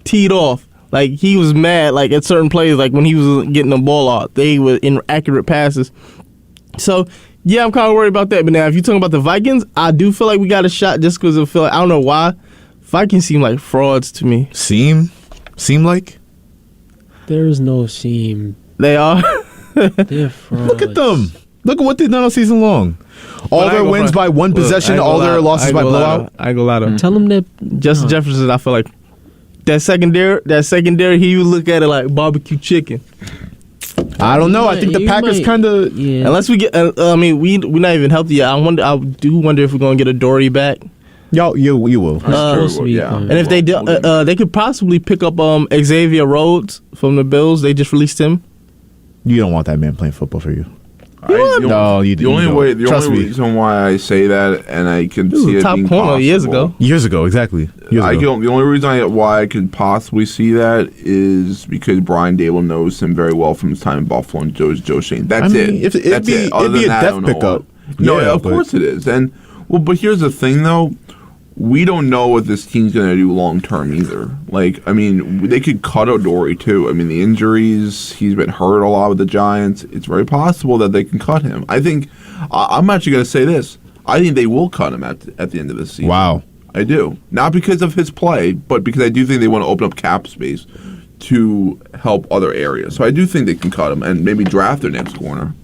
teed off. Like, he was mad, like, at certain plays, like, when he was getting the ball out. They were inaccurate passes. So, yeah, I'm kind of worried about that. But now, if you're talking about the Vikings, I do feel like we got a shot just because I feel like, I don't know why. Vikings seem like frauds to me. Seem like? There is no seam. They are? They're frauds. Look at them. Look at what they've done all season long. All their wins by one possession, all their losses by blowout. I ain't gonna lie to them. Tell them that Justin Jefferson, I feel like that secondary, he would look at it like barbecue chicken. I don't know. I think the Packers kind of. Yeah. Unless we get, we're not even healthy yet. I do wonder if we're gonna get a Dory back. You will. Yeah. And if they do, they could possibly pick up Xavier Rhodes from the Bills. They just released him. You don't want that man playing football for you. No, you do. The only reason why I say that, and I can see it top being corner possible, years ago, exactly. The only reason why I could possibly see that is because Brian Daboll knows him very well from his time in Buffalo and Joe Shane. That's it. It'd be a depth pickup. No, of course it is. And but here's the thing, though. We don't know what this team's going to do long term either. Like, I mean, they could cut O'Dory too. I mean, the injuries, he's been hurt a lot with the Giants. It's very possible that they can cut him. I think, I'm actually going to say this. I think they will cut him at the end of this season. Wow. I do. Not because of his play, but because I do think they want to open up cap space to help other areas. So I do think they can cut him and maybe draft their next corner.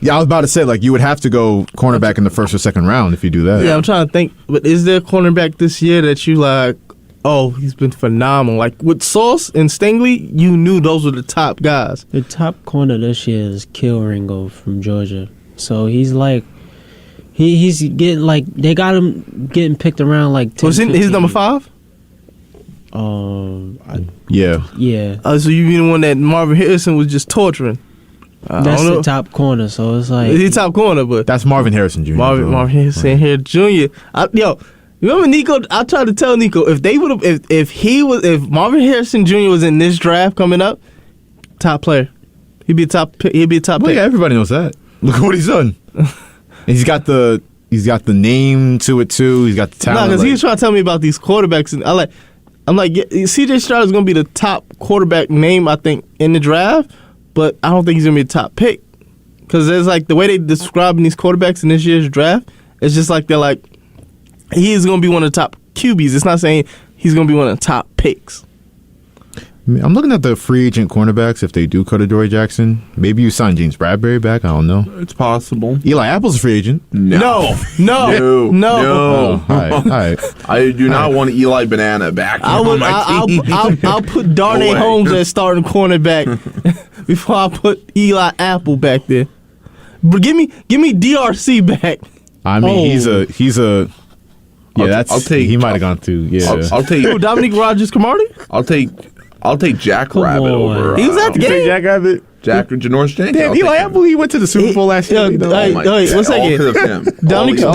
Yeah, I was about to say, like, you would have to go cornerback in the first or second round if you do that. Yeah, I'm trying to think. But is there a cornerback this year that you like? Oh, he's been phenomenal. Like with Sauce and Stingley, you knew those were the top guys. The top corner this year is Ringo from Georgia. So he's like, he's getting like they got him getting picked around like 10. Was his number 5? Yeah. So you mean the one that Marvin Harrison was just torturing? That's the top corner. So it's like he's top corner, but that's Marvin Harrison Jr. Marvin Harrison here Jr. You remember Nico? I tried to tell Nico if they would have, if Marvin Harrison Jr. was in this draft coming up, top player, he'd be a top pick. Yeah, everybody knows that. Look at what he's done. He's got the name to it too. He's got the talent. Because he was trying to tell me about these quarterbacks, and I'm like, C.J. Stroud is going to be the top quarterback name I think in the draft, but I don't think he's going to be the top pick because there's like the way they describing these quarterbacks in this year's draft. It's just like they're like he is going to be one of the top QBs. It's not saying he's going to be one of the top picks. I'm looking at the free agent cornerbacks. If they do cut Adoree Jackson, maybe you sign James Bradbury back. I don't know. It's possible. Eli Apple's a free agent. No. Oh, all right. I do not want Eli Banana back on my team. I'll put Darnay Holmes as starting cornerback before I put Eli Apple back there. But give me DRC back. I mean, he's a. Yeah, I'll take. He might have gone to. Yeah, I'll take. Who, Dominique Rodgers-Cromartie? I'll take Jack Rabbit over. He was at the game. Jack Rabbit. Janoris Jenkins. Damn, Eli Apple. He went to the Super Bowl last year. Wait, one second. Dominique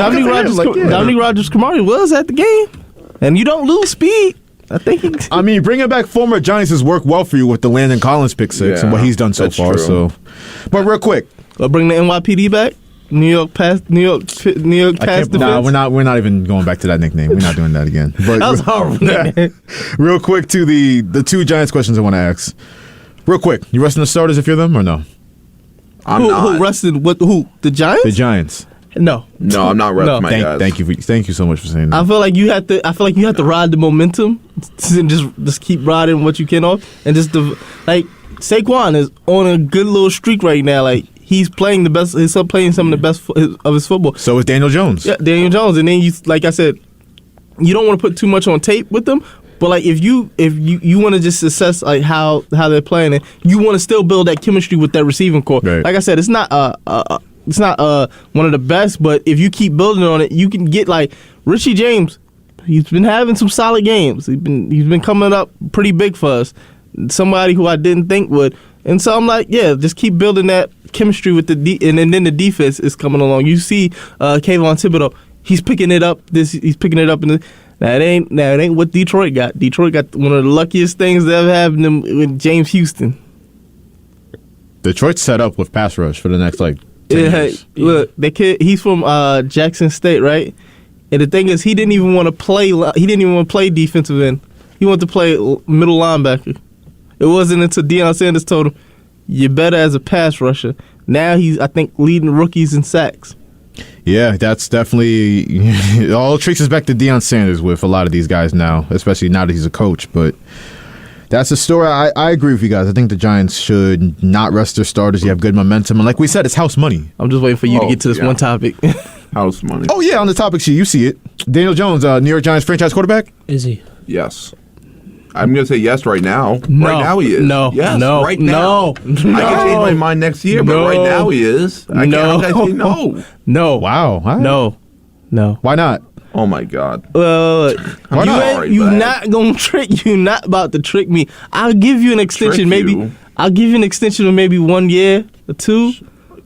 Rodgers-Cromartie was at the game, and you don't lose speed. I think. I mean, bringing back former Giants has worked well for you with the Landon Collins pick 6 and what he's done so far. True. So, but real quick, bring the NYPD back. New York pass defense. Nah, we're not even going back to that nickname. We're not doing that again. But that was horrible. Real quick to the 2 Giants questions I want to ask. Real quick, you resting the starters if you're them or no? Who rested? Who? The Giants? The Giants. No, I'm not resting my guys. Thank you so much for saying that. I feel like you have to ride the momentum and just keep riding what you can off, and just Saquon is on a good little streak right now. Like he's playing the best. He's playing some of the best of his football. So is Daniel Jones. Yeah, Daniel Jones, and then you, like I said, you don't want to put too much on tape with them. But like if you want to just assess like how they're playing it, you want to still build that chemistry with that receiving core. Right. Like I said, it's not one of the best, but if you keep building on it, you can get like Richie James. He's been having some solid games. He's been coming up pretty big for us. Somebody who I didn't think would. And so I'm like, yeah, just keep building that chemistry with and then the defense is coming along. You see, Kayvon Thibodeau, he's picking it up. He's picking it up Now it ain't what Detroit got. Detroit got one of the luckiest things that ever happened with James Houston. Detroit's set up with pass rush for the next 10 years. Look, the kid, he's from Jackson State, right? And the thing is, he didn't even want to play. He didn't even want to play defensive end. He wanted to play middle linebacker. It wasn't until Deion Sanders told him, "You're better as a pass rusher." Now he's, I think, leading rookies in sacks. Yeah, that's definitely all traces back to Deion Sanders with a lot of these guys now, especially now that he's a coach. But that's a story. I agree with you guys. I think the Giants should not rest their starters. You have good momentum. And like we said, it's house money. I'm just waiting for you to get to this one topic. House money. Oh, yeah, on the topic sheet, you see it. Daniel Jones, New York Giants franchise quarterback? Is he? Yes. I'm going to say yes right now. No. Right now he is. No. Yes, no. right now. No. I can change my mind next year, but right now he is. How can I say no? No. Wow. Right. No. Why not? Oh, my God. Why not? You're not going to trick. You're not about to trick me. I'll give you an extension. I'll give you an extension of maybe 1 year or 2.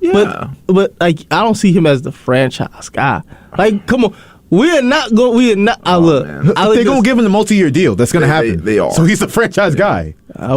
Yeah. But like, I don't see him as the franchise guy. Like, come on. They're going to give him the multi-year deal. That's going to happen. They are. So he's the franchise guy. I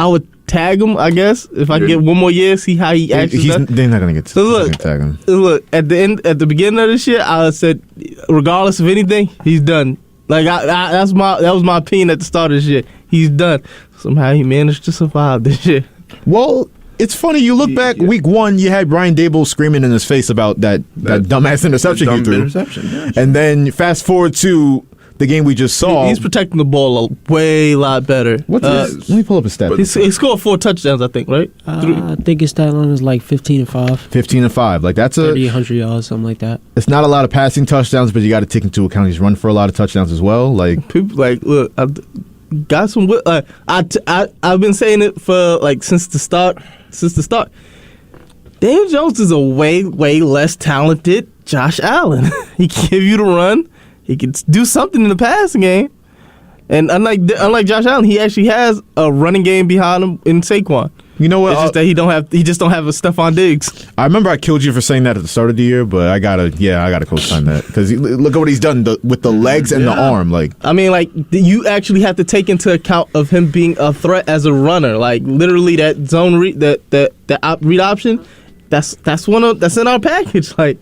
would tag him, I guess, if I get 1 more year, see how he actually does. They're not going to get to tag him. Look, at the beginning of this year, I said, regardless of anything, he's done. Like that was my opinion at the start of this year. He's done. Somehow he managed to survive this year. Well, it's funny. You look back, week 1, you had Brian Daboll screaming in his face about that dumbass interception he threw. Interception, yeah. And then fast forward to the game we just saw. He's protecting the ball a way lot better. Let me pull up his stats. He scored 4 touchdowns, I think, right? I think his stat line is like 15-5. 15-5. Like that's 100 yards, something like that. It's not a lot of passing touchdowns, but you got to take into account he's run for a lot of touchdowns as well. Like people, like look, I got some. I've been saying it for like since the start. Daniel Jones is a way less talented Josh Allen. He can give you the run. He can do something in the passing game. And unlike Josh Allen, he actually has a running game behind him in Saquon. You know what? It's just that he just don't have a Stephon Diggs. I remember I killed you for saying that at the start of the year, but I gotta co-sign that because look at what he's done with the legs and the arm. Like, I mean, like you actually have to take into account of him being a threat as a runner. Like literally that zone read read option. That's in our package. Like.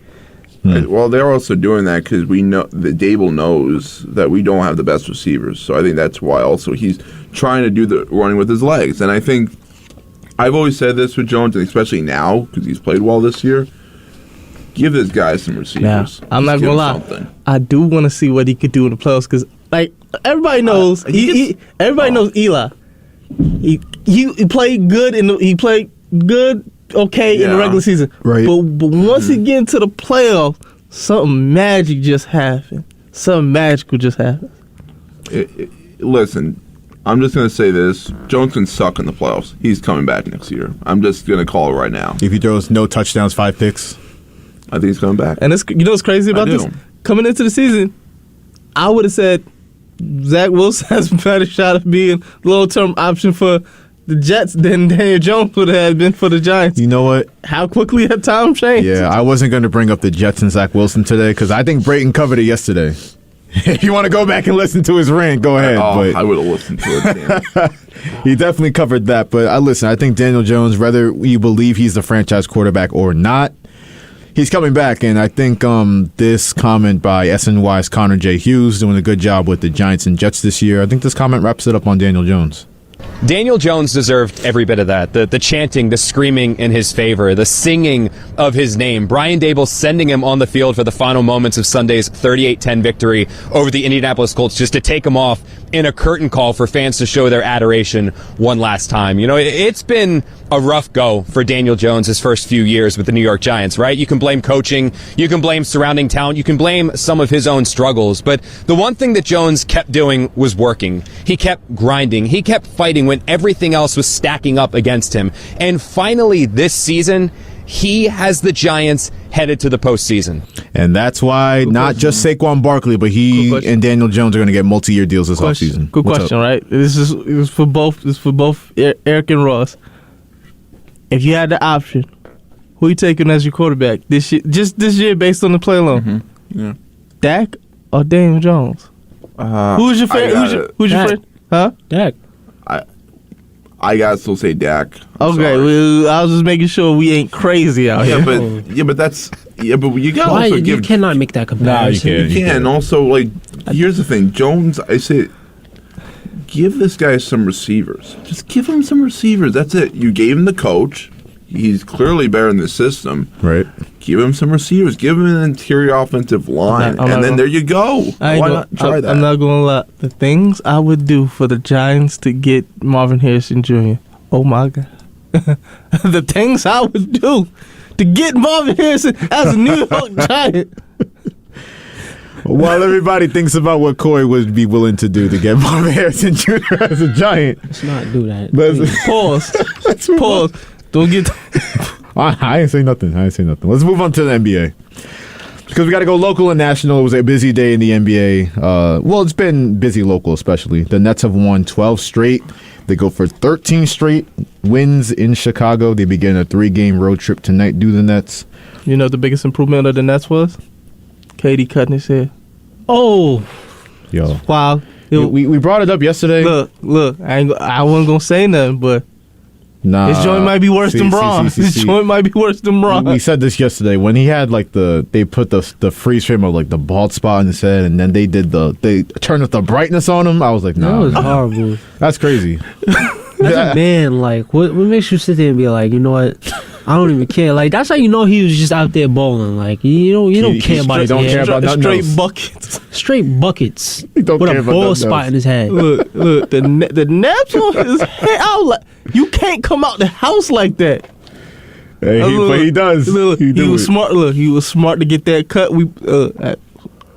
Well, they're also doing that because we know that Dable knows that we don't have the best receivers. So I think that's why also he's trying to do the running with his legs. And I think I've always said this with Jones, and especially now because he's played well this year. Give this guy some receivers. Now, I'm not gonna lie. Something. I do want to see what he could do in the playoffs because, like, everybody knows everybody knows Eli. He played good okay in the regular season. Right. But once he get into the playoffs, something magic just happened. Something magical just happened. Listen, I'm just going to say this. Jones can suck in the playoffs. He's coming back next year. I'm just going to call it right now. If he throws no touchdowns, 5 picks, I think he's coming back. And you know what's crazy about this? Coming into the season, I would have said Zach Wilson has a better shot of being long-term option for the Jets than Daniel Jones would have been for the Giants. You know what? How quickly had time changed? Yeah, I wasn't going to bring up the Jets and Zach Wilson today because I think Brayton covered it yesterday. If you want to go back and listen to his rant, go ahead. But I would have listened to it. He definitely covered that. But I think Daniel Jones, whether you believe he's the franchise quarterback or not, he's coming back. And I think this comment by SNY's Connor J. Hughes doing a good job with the Giants and Jets this year, I think this comment wraps it up on Daniel Jones. Daniel Jones deserved every bit of that. The chanting, the screaming in his favor, the singing of his name. Brian Daboll sending him on the field for the final moments of Sunday's 38-10 victory over the Indianapolis Colts just to take him off in a curtain call for fans to show their adoration one last time. You know, it's been a rough go for Daniel Jones his first few years with the New York Giants, right? You can blame coaching, you can blame surrounding talent, you can blame some of his own struggles, but the one thing that Jones kept doing was working. He kept grinding, he kept fighting when everything else was stacking up against him. And finally this season, he has the Giants headed to the postseason. And that's why not just Saquon Barkley, but he and Daniel Jones are going to get multi-year deals this offseason. Good question, right? This is for both Eric and Ross. If you had the option, who you taking as your quarterback this year, just this year based on the play alone? Mm-hmm. Yeah. Dak or Daniel Jones? Who's your favorite? Who's your friend? Huh? Dak. I gotta still say Dak. Okay, well, I was just making sure we ain't crazy out here. But you gotta also give. You cannot make that comparison. You can. And also, like, here's the thing, Jones. I say, give this guy some receivers. Just give him some receivers. That's it. You gave him the coach. He's clearly better in the system. Right. Give him some receivers. Give him an interior offensive line, and then there you go. Why not try that? I'm not gonna lie. The things I would do for the Giants to get Marvin Harrison Jr. Oh my God. The things I would do to get Marvin Harrison as a New York Giant. While everybody thinks about what Corey would be willing to do to get Marvin Harrison Jr. as a Giant. Let's not do that. Pause. Don't get. I ain't say nothing. Let's move on to the NBA. Because we got to go local and national. It was a busy day in the NBA. Well, it's been busy local, especially. The Nets have won 12 straight. They go for 13 straight wins in Chicago. They begin a 3-game road trip tonight. Do the Nets? You know what the biggest improvement of the Nets was? KD cutting his hair. Oh. Yo. Wow. We brought it up yesterday. Look. I wasn't going to say nothing, but nah, his joint might be worse than Braun. His joint might be worse than Braun. We said this yesterday when he had like they put the freeze frame of like the bald spot in his head, and then they turned up the brightness on him. I was like, no, that was horrible. That's crazy. As a man, like, what makes you sit there and be like, you know what? I don't even care. Like that's how you know he was just out there bowling. Like you don't care about his head. Straight buckets. Straight buckets. He don't with care a about ball nothing spot else. in his head. Look, the naps on his head. I was like, you can't come out the house like that. Hey, but he does. Look, he was smart. Look, he was smart to get that cut.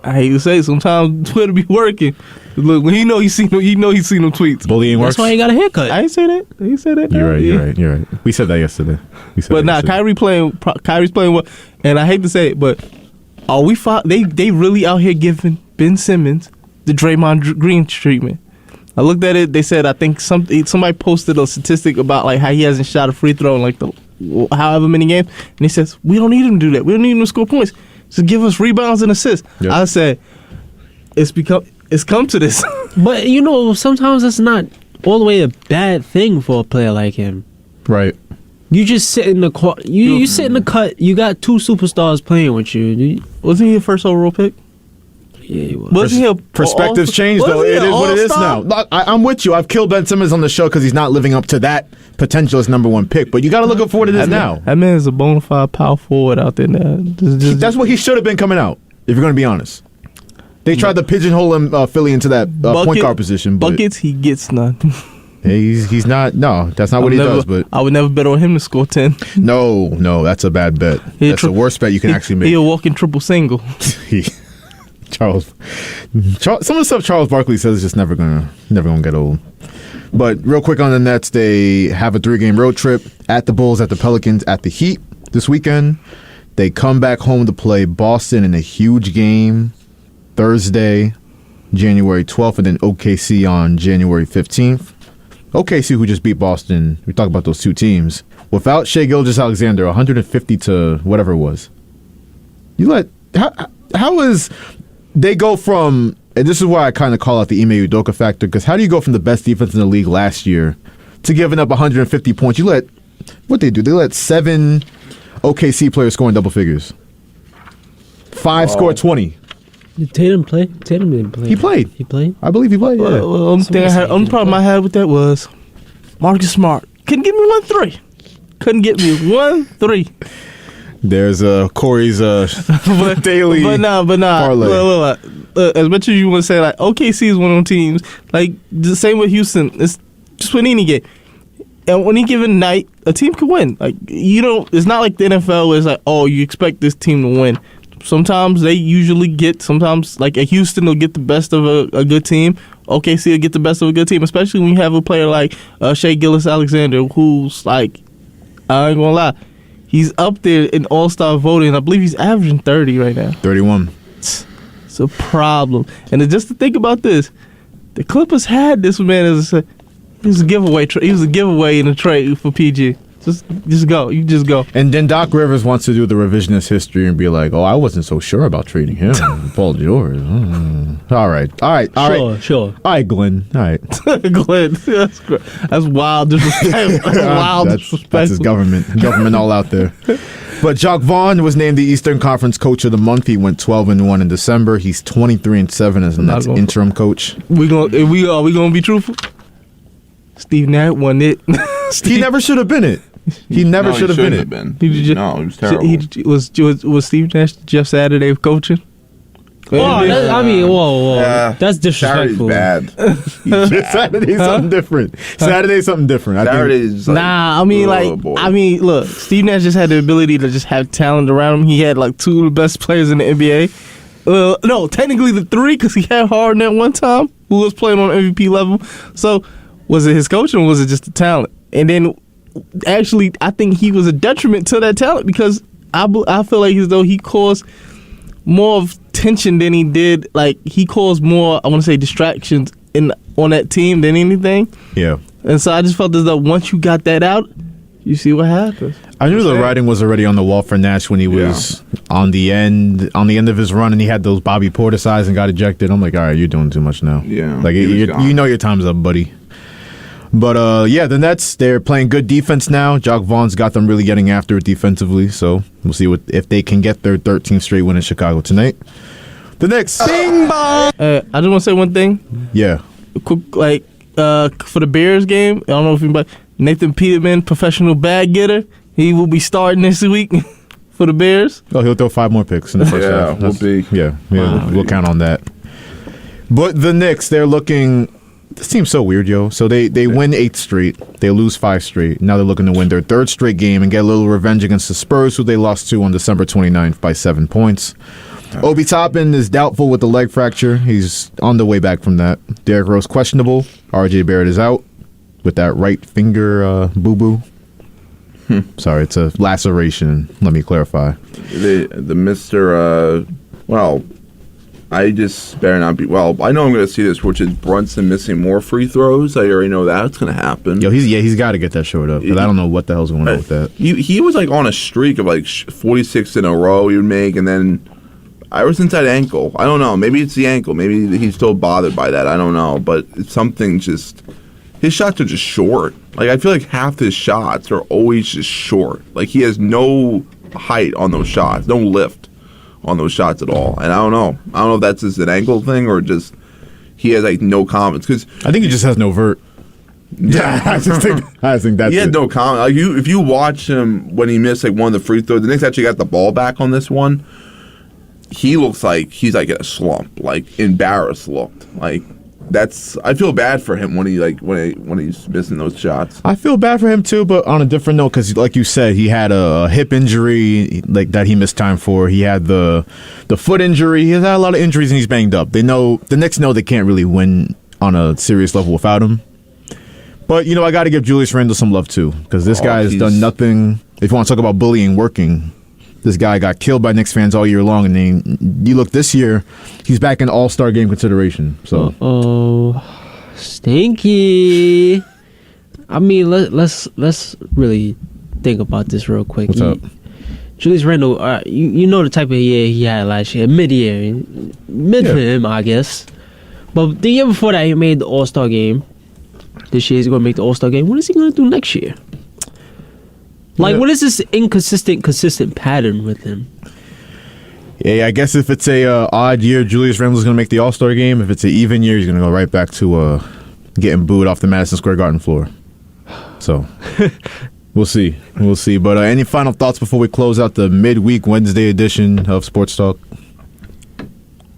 I hate to say, sometimes Twitter be working. Look, when he know he seen them tweets. Bullying works. That's why he got a haircut. I ain't say that. I ain't say that. You're right. We said that yesterday. But nah, Kyrie's playing well, and I hate to say it, but they really out here giving Ben Simmons the Draymond Green treatment. I looked at it. They said I think somebody posted a statistic about like how he hasn't shot a free throw in like the however many games, and he says we don't need him to do that. We don't need him to score points. Just give us rebounds and assists. Yep. I said it's come to this. But sometimes it's not all the way a bad thing for a player like him. Right. You just sit in the court. You sit in the cut. You got two superstars playing with you. Wasn't he a first overall pick? Yeah, he was. Perspectives change, though. It is what it is now. I'm with you. I've killed Ben Simmons on the show because he's not living up to that potential as number one pick. But you got to look up for what it is now. That man is a bona fide power forward out there now. That's what he should have been coming out, if you're going to be honest. They tried to pigeonhole him, Philly, into that point guard position. But buckets, he gets none. He's not. No, that's not what he does. But I would never bet on him to score 10. No, that's a bad bet. That's the worst bet you can actually make. He'll a walking triple single. Charles, some of the stuff Charles Barkley says is just never gonna get old. But real quick on the Nets, they have a 3-game road trip at the Bulls, at the Pelicans, at the Heat this weekend. They come back home to play Boston in a huge game Thursday, January 12th, and then OKC on January 15th. OKC, who just beat Boston, we talk about those two teams, without Shai Gilgeous-Alexander, 150 to whatever it was. How is they go from, and this is why I kind of call out the Ime Udoka factor, because how do you go from the best defense in the league last year to giving up 150 points? What they do? They let 7 OKC players score in double figures. 5 scored 20. Did Tatum play? Tatum didn't play. He played. He played? I believe he played, yeah. Only problem I had with that was Marcus Smart couldn't give me 1 3. Couldn't get me 1 3. There's Corey's daily parlay. Look, as much as you want to say, like, OKC is one of them teams, like, the same with Houston. It's just with any game. And on any given night, a team can win. Like, it's not like the NFL where it's like, oh, you expect this team to win. Sometimes they usually sometimes, like at Houston, they'll get the best of a good team. OKC will get the best of a good team, especially when you have a player like Shai Gilgeous-Alexander, who's like, I ain't gonna lie, he's up there in all-star voting. I believe he's averaging 30 right now. 31. It's a problem. And just to think about this, the Clippers had this man as he was a giveaway. He was a giveaway in a trade for PG. Just go. You just go. And then Doc Rivers wants to do the revisionist history and be like, "Oh, I wasn't so sure about trading him, Paul George." All right. Sure. All right, Glenn. All right, Glenn. That's wild disrespect. That's his government all out there. But Jacques Vaughn was named the Eastern Conference Coach of the Month. He went 12-1 in December. He's 23-7 as the Nets interim coach. We gonna be truthful. Steve Nash won it. He never should have been it. He never should have been it. He was terrible. Was Steve Nash Jeff Saturday of coaching? Whoa. Yeah. That's disrespectful. Saturday's bad. Saturday's something different. Saturday's something different. Saturday's look, Steve Nash just had the ability to just have talent around him. He had like 2 of the best players in the NBA. No, technically the 3, because he had Harden at one time, who was playing on MVP level. So, was it his coaching or was it just the talent? And then, actually, I think he was a detriment to that talent because I feel like as though he caused more of tension than he did. Like, he caused more, I want to say, distractions on that team than anything. Yeah. And so I just felt as though once you got that out, you see what happens. I knew the writing was already on the wall for Nash when he was on the end of his run and he had those Bobby Portis eyes and got ejected. I'm like, all right, you're doing too much now. Yeah. Like, you know your time's up, buddy. But, the Nets, they're playing good defense now. Jacques Vaughn's got them really getting after it defensively, so we'll see if they can get their 13th straight win in Chicago tonight. The Knicks. Bing bong! I just want to say one thing. Yeah. Quick, for the Bears game, I don't know if anybody, Nathan Peterman, professional bag getter, He will be starting this week for the Bears. Oh, he'll throw 5 more picks in the first half. We'll count on that. But the Knicks, they're looking. This seems so weird, yo. So they win 8 straight. They lose 5 straight. Now they're looking to win their 3rd straight game and get a little revenge against the Spurs, who they lost to on December 29th by 7 points. Obi Toppin is doubtful with the leg fracture. He's on the way back from that. Derrick Rose questionable. RJ Barrett is out with that right finger boo-boo. Sorry, it's a laceration. Let me clarify. The Mr. I just better not be. Well, I know I'm going to see this, which is Brunson missing more free throws. I already know that's going to happen. Yo, he's got to get that showed up, because I don't know what the hell's going on with that. He was like on a streak of like 46 in a row he would make, and then I was inside ankle. I don't know. Maybe it's the ankle. Maybe he's still bothered by that. I don't know. But it's something just. His shots are just short. Like, I feel like half his shots are always just short. Like, he has no height on those shots, no lift on those shots at all. And I don't know. I don't know if that's just an ankle thing or just he has, like, no confidence. Cause I think he just has no vert. Yeah, I think that's he had it. no confidence. Like, if you watch him when he missed, like, one of the free throws, the Knicks actually got the ball back on this one. He looks like he's, like, in a slump. Like, embarrassed looked. Like, I feel bad for him when he's missing those shots. I feel bad for him too, but on a different note, because like you said, he had a hip injury like that he missed time for. He had the foot injury. He has had a lot of injuries and he's banged up. The Knicks know they can't really win on a serious level without him. But I got to give Julius Randle some love too, because this guy has done nothing. If you want to talk about bullying working. This guy got killed by Knicks fans all year long, and then you look this year, he's back in All-Star game consideration. So, stinky. I mean, let's really think about this real quick. What's up? Julius Randle, you know the type of year he had last year, mid-year, for him, I guess. But the year before that, he made the All-Star game. This year he's going to make the All-Star game. What is he going to do next year? Like, what is this consistent pattern with him? Yeah, I guess if it's a odd year, Julius Randle's going to make the All-Star game. If it's an even year, he's going to go right back to getting booed off the Madison Square Garden floor. So, we'll see. But any final thoughts before we close out the midweek Wednesday edition of Sports Talk?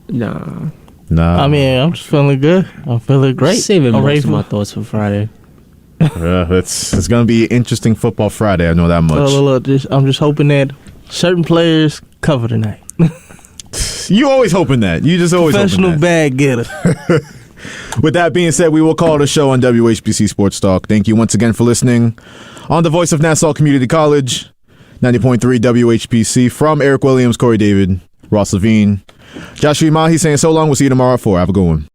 Nah. I mean, I'm just feeling good. I'm feeling great. Saving most of my thoughts for Friday. It's going to be an interesting football Friday. I know that much. I'm just hoping that certain players cover tonight. You always hoping that. You just always professional hoping that. bag getter. With that being said, we will call the show on WHPC Sports Talk. Thank you once again for listening on the voice of Nassau Community College, 90.3 WHPC. From Eric Williams, Corey David, Ross Levine, Joshua Mahi saying so long. We'll see you tomorrow at 4. Have a good one.